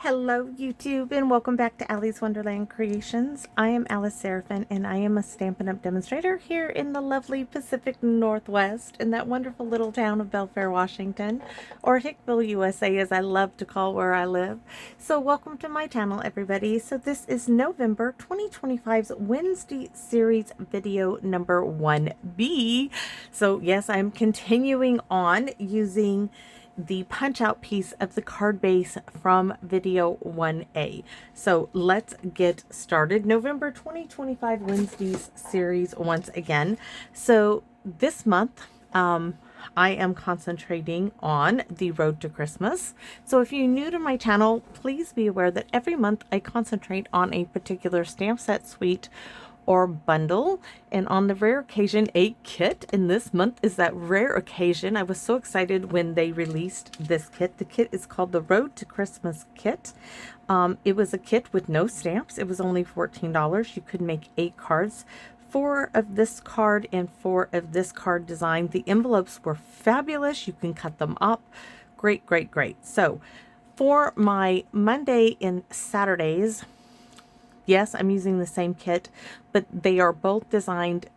Hello YouTube and welcome back to Allie's Wonderland Creations. I am Alice Seraphin and I am a Stampin' Up! Demonstrator here in the lovely Pacific Northwest in that wonderful little town of Belfair, Washington, or Hickville, USA as I love to call where I live. So welcome to my channel everybody. So this is November 2025's Wednesday series video number 1B. So yes, I'm continuing on using the punch out piece of the card base from video 1A. So let's get started. November 2025 Wednesdays series once again. So this month, I am concentrating on the road to Christmas. So if you're new to my channel, please be aware that every month I concentrate on a particular stamp set suite or bundle, and on the rare occasion a kit. And this month is that rare occasion. I was so excited when they released this kit. The kit is called the Road to Christmas kit. It was a kit with no stamps. It was only $14. You could make 8 cards, 4 of this card and 4 of this card design. The envelopes were fabulous. You can cut them up. Great, great, great. So for my Monday and Saturdays, yes, I'm using the same kit, but they are both designed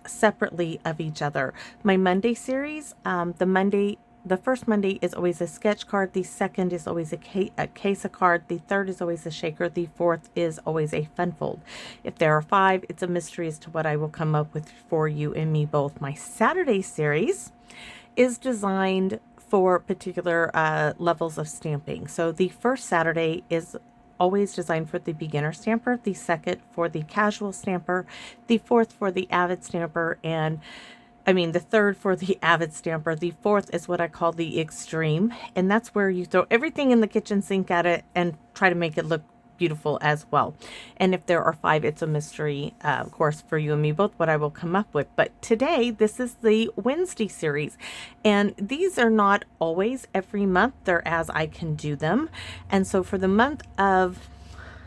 separately of each other. My Monday series, the first Monday is always a sketch card. The second is always a case of card. The third is always a shaker. The fourth is always a fun fold. If there are 5, it's a mystery as to what I will come up with for you and me both. My Saturday series is designed for particular levels of stamping. So the first Saturday is always designed for the beginner stamper, the second for the casual stamper, the fourth for the avid stamper, and the third for the avid stamper. The fourth is what I call the extreme, and that's where you throw everything in the kitchen sink at it and try to make it look beautiful as well. And if there are 5, it's a mystery, of course, for you and me both, what I will come up with. But today, this is the Wednesday series, and these are not always every month. They're as I can do them. And so for the month of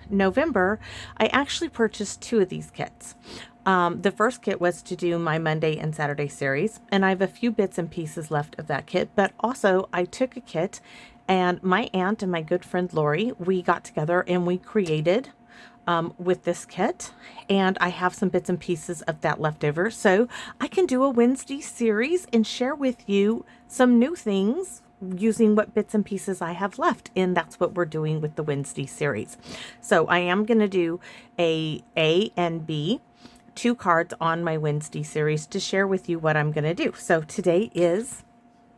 November, I actually purchased 2 of these kits. The first kit was to do my Monday and Saturday series, and I have a few bits and pieces left of that kit, but also I took a kit and my aunt and my good friend Lori, we got together and we created with this kit, and I have some bits and pieces of that left over. So I can do a Wednesday series and share with you some new things using what bits and pieces I have left. And that's what we're doing with the Wednesday series. So I am going to do a and B, 2 cards on my Wednesday series to share with you what I'm going to do. So today is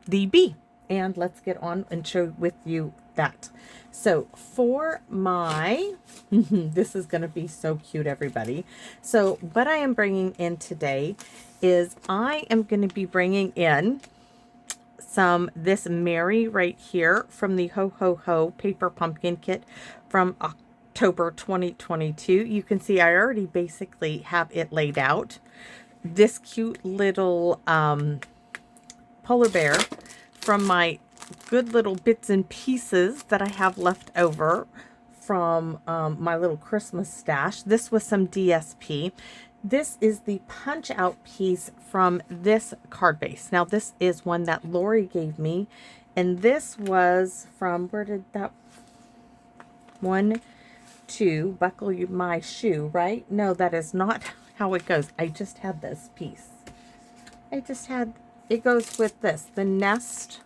the B. And let's get on and show with you that. So for my, this is going to be so cute, everybody. So what I am bringing in today is I am going to be bringing in this Mary right here from the Ho Ho Ho Paper Pumpkin Kit from October 2022. You can see I already basically have it laid out. This cute little polar bear from my good little bits and pieces that I have left over from my little Christmas stash. This was some DSP. This is the punch out piece from this card base. Now this is one that Lori gave me, and this was from, where did that, 1, 2, buckle my shoe, right? No, that is not how it goes. I just had this piece. It goes with this, the Nest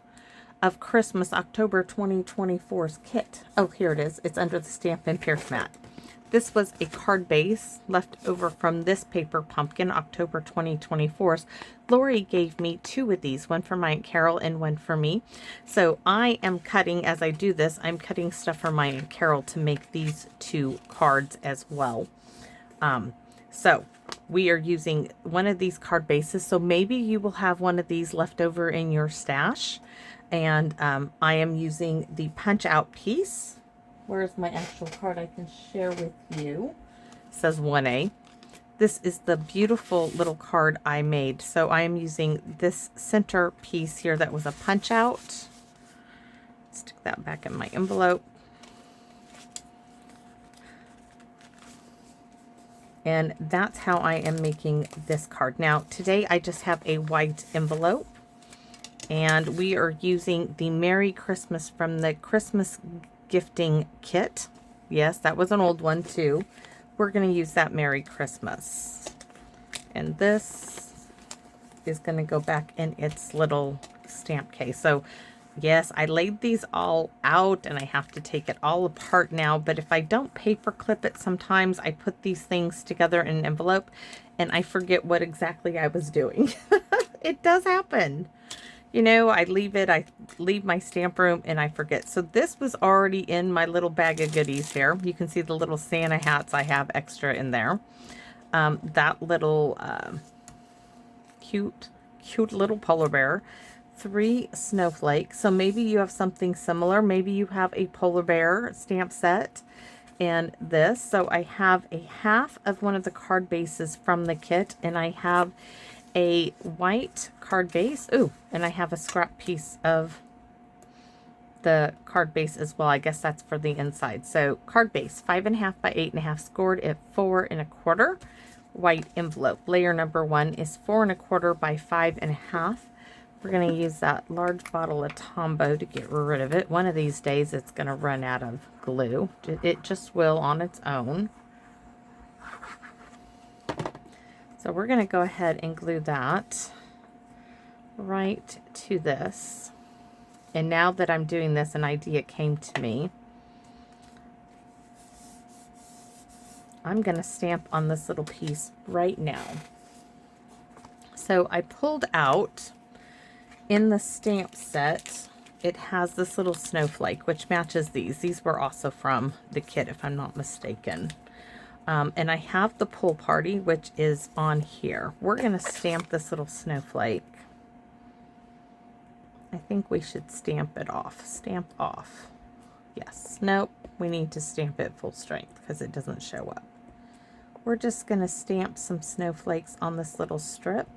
of Christmas October 2024's kit. Oh, here it is. It's under the Stampin' Pierce mat. This was a card base left over from this paper pumpkin, October 2024's. Lori gave me 2 of these, one for my Aunt Carol and one for me. So I am cutting, as I do this, I'm cutting stuff for my Aunt Carol to make these 2 cards as well. So we are using one of these card bases. So maybe you will have one of these left over in your stash. And I am using the punch out piece. Where's my actual card I can share with you? It says 1A. This is the beautiful little card I made. So I am using this center piece here that was a punch out. Stick that back in my envelope. And that's how I am making this card. Now, today I just have a white envelope. And we are using the Merry Christmas from the Christmas gifting kit. Yes, that was an old one too. We're going to use that Merry Christmas. And this is going to go back in its little stamp case. So yes, I laid these all out and I have to take it all apart now. But if I don't paper clip it, sometimes I put these things together in an envelope and I forget what exactly I was doing. It does happen. You know, I leave my stamp room and I forget. So this was already in my little bag of goodies here. You can see the little Santa hats I have extra in there. That little cute little polar bear. 3 snowflakes. So maybe you have something similar. Maybe you have a polar bear stamp set and this. So I have a half of one of the card bases from the kit, and I have a white card base. Ooh, and I have a scrap piece of the card base as well. I guess that's for the inside. So card base, 5.5 by 8.5, scored at 4 1/4. White envelope. Layer number 1 is 4 1/4 by 5.5. We're going to use that large bottle of Tombow to get rid of it. One of these days it's going to run out of glue. It just will on its own. So we're going to go ahead and glue that right to this. And now that I'm doing this, an idea came to me. I'm going to stamp on this little piece right now. So I pulled out, in the stamp set, it has this little snowflake, which matches these. These were also from the kit, if I'm not mistaken. And I have the pool party, which is on here. We're going to stamp this little snowflake. I think we should stamp it off. Stamp off. Yes. Nope. We need to stamp it full strength because it doesn't show up. We're just going to stamp some snowflakes on this little strip.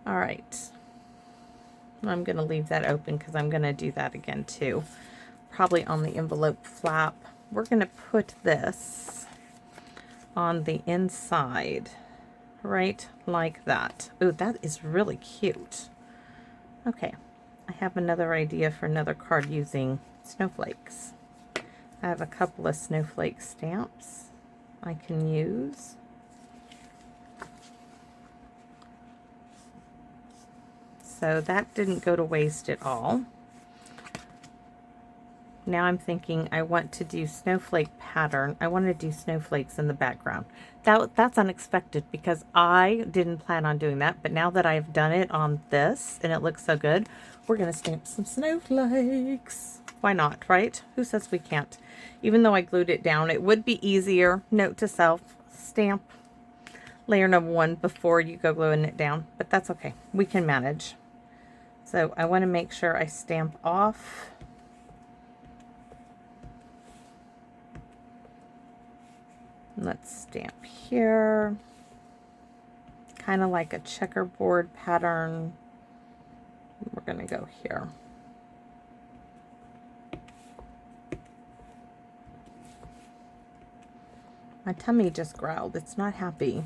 All right. I'm going to leave that open because I'm going to do that again too. Probably on the envelope flap. We're going to put this on the inside, right like that. Ooh, that is really cute. Okay, I have another idea for another card using snowflakes. I have a couple of snowflake stamps I can use. So that didn't go to waste at all. Now I'm thinking I want to do snowflake pattern. I want to do snowflakes in the background. That's unexpected because I didn't plan on doing that. But now that I've done it on this and it looks so good, we're going to stamp some snowflakes. Why not, right? Who says we can't? Even though I glued it down, it would be easier. Note to self, stamp layer number 1 before you go gluing it down. But that's okay. We can manage. So I want to make sure I stamp off. Let's stamp here, kind of like a checkerboard pattern. We're going to go here. My tummy just growled. It's not happy.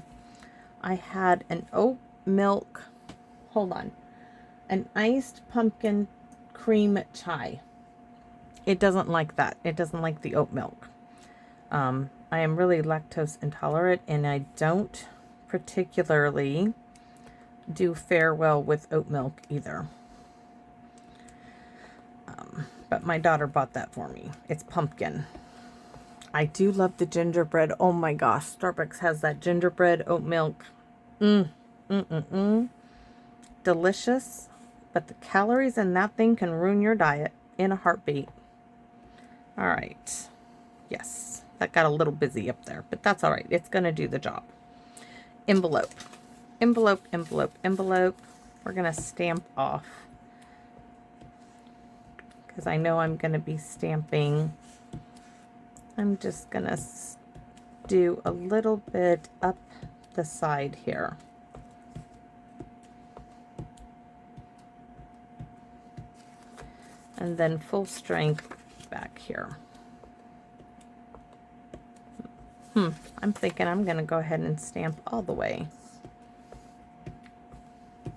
I had an oat milk, hold on, an iced pumpkin cream chai. It doesn't like that. It doesn't like the oat milk. I am really lactose intolerant, and I don't particularly do fare well with oat milk either. But my daughter bought that for me. It's pumpkin. I do love the gingerbread. Oh my gosh, Starbucks has that gingerbread oat milk. Delicious, but the calories in that thing can ruin your diet in a heartbeat. All right. Yes. That got a little busy up there, but that's all right. It's going to do the job. Envelope. Envelope, envelope, envelope. We're going to stamp off because I know I'm going to be stamping. I'm just going to do a little bit up the side here. And then full strength back here. I'm thinking I'm going to go ahead and stamp all the way.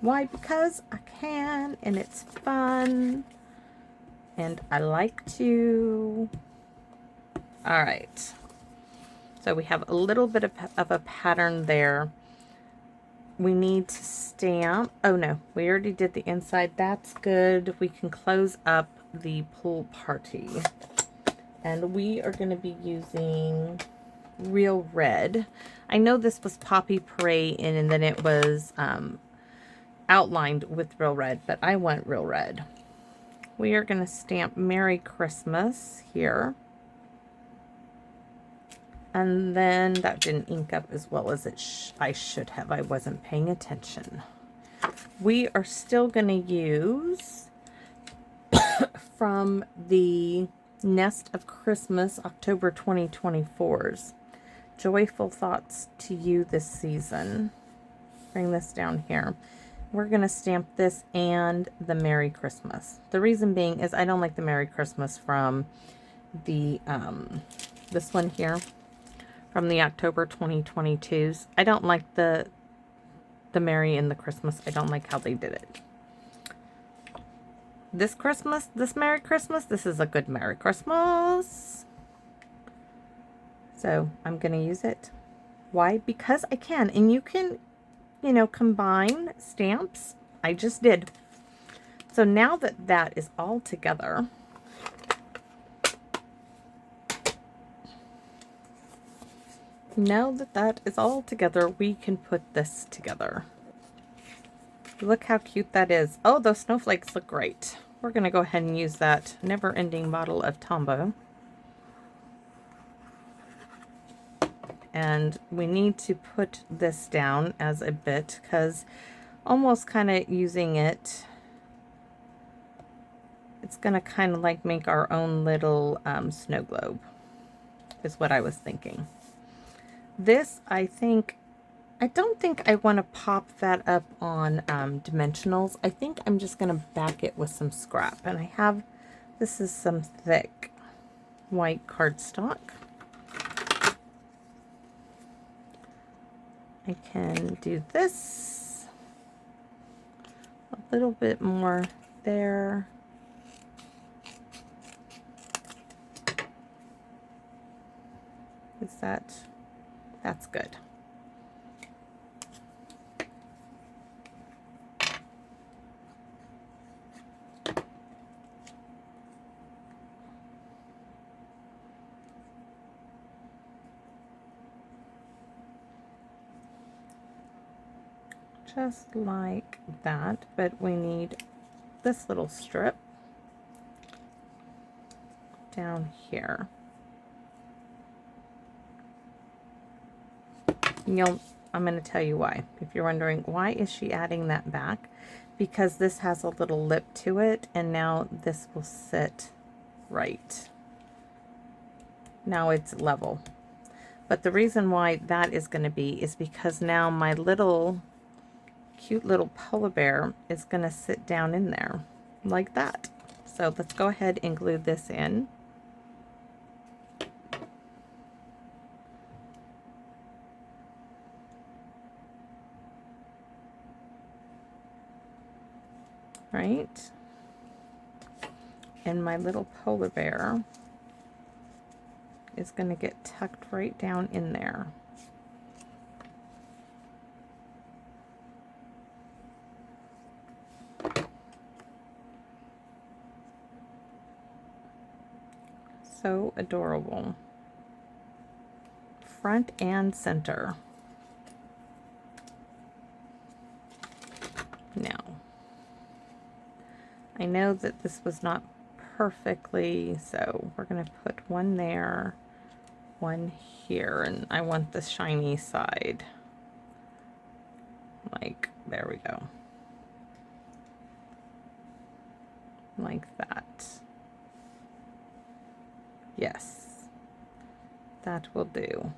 Why? Because I can, and it's fun, and I like to. All right, so we have a little bit of a pattern there. We need to stamp. Oh no, we already did the inside. That's good. We can close up the pool party. And we are going to be using Real Red. I know this was Poppy Parade and then it was outlined with Real Red, but I want Real Red. We are going to stamp Merry Christmas here. And then that didn't ink up as well as I should have. I wasn't paying attention. We are still going to use from the Nest of Christmas October 2024's Joyful Thoughts to You This Season. Bring this down here. We're going to stamp this and the Merry Christmas. The reason being is I don't like the Merry Christmas from the this one here from the October 2022's. I don't like the Merry and the Christmas. I don't like how they did it. This Christmas, this Merry Christmas, this is a good Merry Christmas. So I'm going to use it. Why? Because I can. And you can, you know, combine stamps. I just did. So now that that is all together, we can put this together. Look how cute that is. Oh, those snowflakes look great. We're going to go ahead and use that never-ending bottle of Tombow. And we need to put this down as a bit because almost kind of using it, it's going to kind of like make our own little snow globe is what I was thinking. This, I don't think I want to pop that up on dimensionals. I think I'm just going to back it with some scrap. And I have, this is some thick white cardstock. I can do this. A little bit more there. Is that, that's good. Just like that, but we need this little strip down here. I'm going to tell you why. If you're wondering, why is she adding that back? Because this has a little lip to it, and now this will sit right. Now it's level. But the reason why that is going to be is because now my little cute little polar bear is going to sit down in there like that. So let's go ahead and glue this in. Right? And my little polar bear is going to get tucked right down in there. So adorable. Front and center. Now, I know that this was not perfectly, so we're going to put one there, one here, and I want the shiny side. Like, there we go. Like that. Yes, that will do.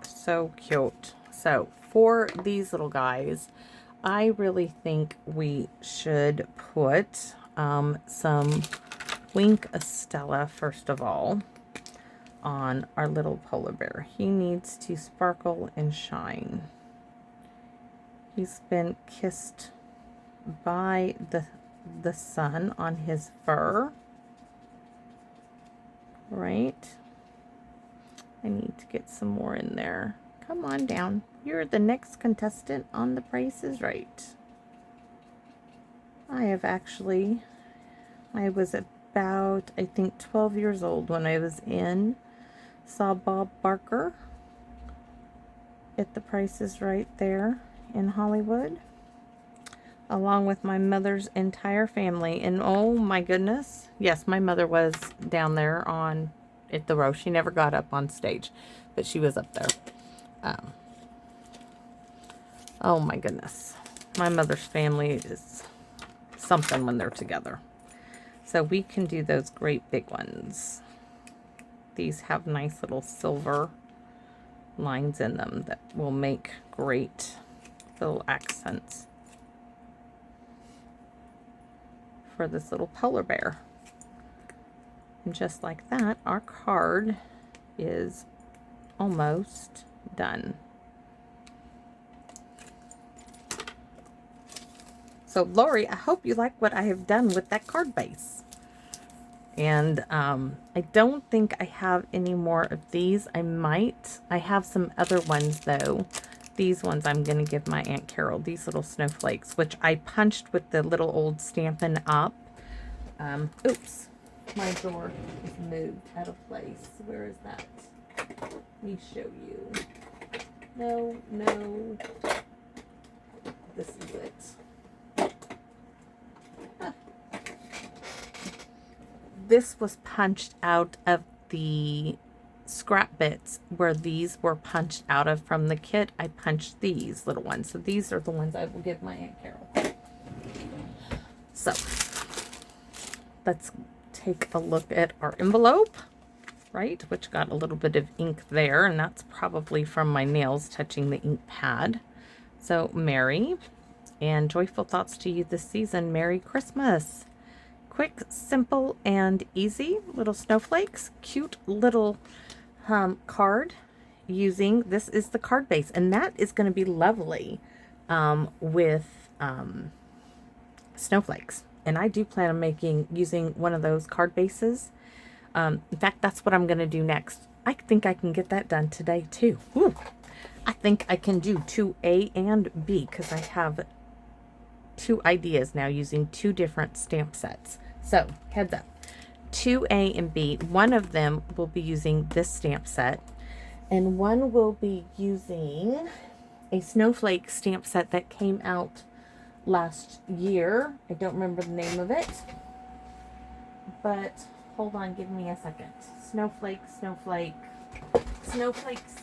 So cute. So for these little guys, I really think we should put some Wink Estella, first of all, on our little polar bear. He needs to sparkle and shine. He's been kissed by the sun on his fur, right? I need to get some more in there. Come on down. You're the next contestant on The Price is Right. I was about, I think, 12 years old when I saw Bob Barker at The Price is Right there in Hollywood, along with my mother's entire family. And oh my goodness, yes, my mother was down there at the row. She never got up on stage, but she was up there. Oh my goodness, my mother's family is something when they're together. So we can do those great big ones. These have nice little silver lines in them that will make great little accents for this little polar bear. And just like that, our card is almost done. So Lori, I hope you like what I have done with that card base. And I don't think I have any more of these. I have some other ones though. These ones I'm going to give my Aunt Carol, these little snowflakes, which I punched with the little old Stampin' Up. Oops, my door is moved out of place. Where is that? Let me show you. No. This is it. This was punched out of the scrap bits where these were punched out of from the kit. I punched these little ones. So these are the ones I will give my Aunt Carol. So let's take a look at our envelope, right? Which got a little bit of ink there, and that's probably from my nails touching the ink pad. So Merry and joyful thoughts to you this season. Merry Christmas. Quick, simple, and easy little snowflakes. Cute little card using, this is the card base, and that is going to be lovely with snowflakes. And I do plan on using one of those card bases. In fact, that's what I'm going to do next. I think I can get that done today too. Woo. I think I can do 2A and B because I have 2 ideas now using 2 different stamp sets. So heads up, 2A and B, one of them will be using this stamp set, and one will be using a snowflake stamp set that came out last year. I don't remember the name of it, but hold on, give me a second. Snowflake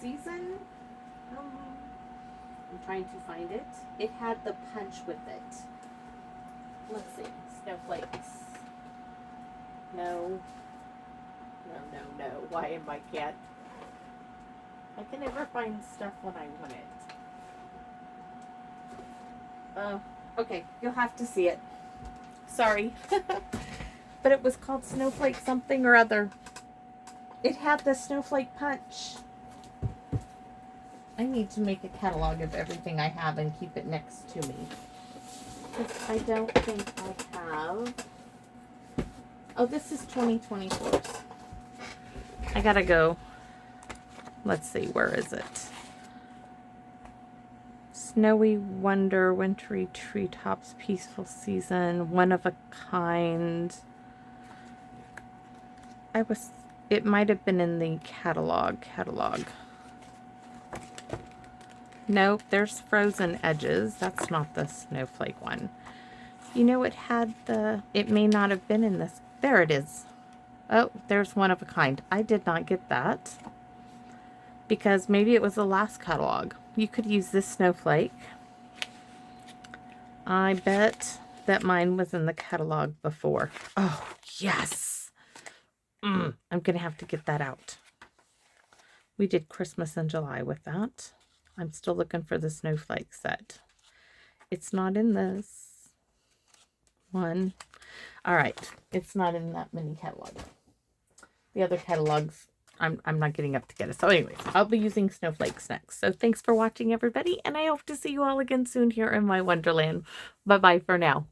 season. I'm trying to find it. It had the punch with it. Let's see. Snowflakes. No. Why am I can't? I can never find stuff when I want it. Okay, you'll have to see it. Sorry. But it was called Snowflake something or other. It had the snowflake punch. I need to make a catalog of everything I have and keep it next to me. Because I don't think I have. Oh, this is 2024. I gotta go. Let's see, where is it? Snowy Wonder, Wintry Treetops, Peaceful Season, One of a Kind. It might have been in the catalog. Nope, there's Frozen Edges. That's not the snowflake one. You know, it may not have been in this. There it is. Oh, there's One of a Kind. I did not get that because maybe it was the last catalog. You could use this snowflake. I bet that mine was in the catalog before. Oh, yes. I'm going to have to get that out. We did Christmas in July with that. I'm still looking for the snowflake set. It's not in this one. All right. It's not in that mini catalog. The other catalogs, I'm not getting up to get it. So anyways, I'll be using snowflakes next. So thanks for watching, everybody. And I hope to see you all again soon here in my Wonderland. Bye-bye for now.